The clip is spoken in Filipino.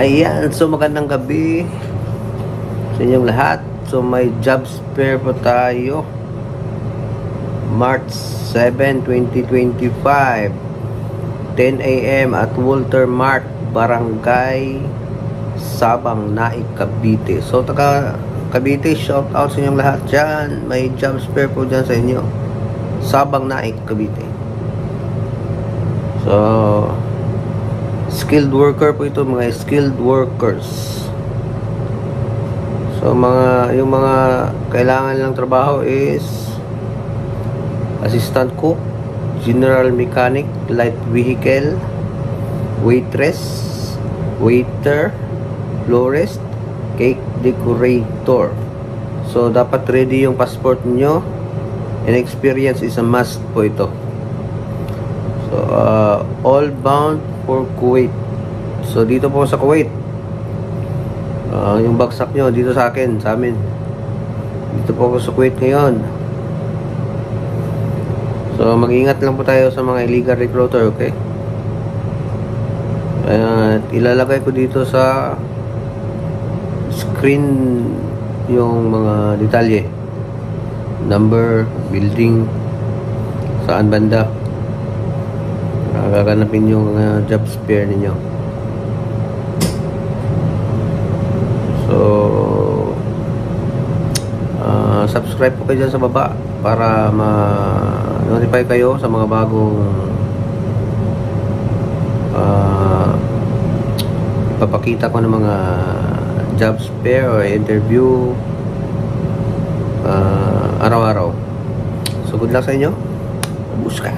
Ayan, so magandang gabi sa inyong lahat. So may job fair po tayo March 7, 2025 10 a.m. at Walter Mart, Barangay Sabang, Naik, Cavite. So taga Cavite, shout out sa inyong lahat dyan. May job fair po dyan sa inyo, Sabang, Naik, Cavite. So skilled worker po ito, mga skilled workers. So yung mga kailangan lang trabaho is assistant cook, general mechanic, light vehicle, waitress, waiter, florist, cake decorator. So dapat ready yung passport niyo, and experience is a must po ito. So all bound for Kuwait. So dito po sa Kuwait, yung bagsak nyo dito sa akin, sa amin. Dito po ako sa Kuwait ngayon. So mag-ingat lang po tayo sa mga illegal recruiter, okay? At ilalagay ko dito sa screen yung mga detalye, number, building, saan banda gaganapin yung job fair ninyo. So subscribe po kayo dyan sa baba para ma-notify kayo sa mga bagong ipapakita ko ng mga job fair or interview araw-araw. So good luck sa inyo. Buska.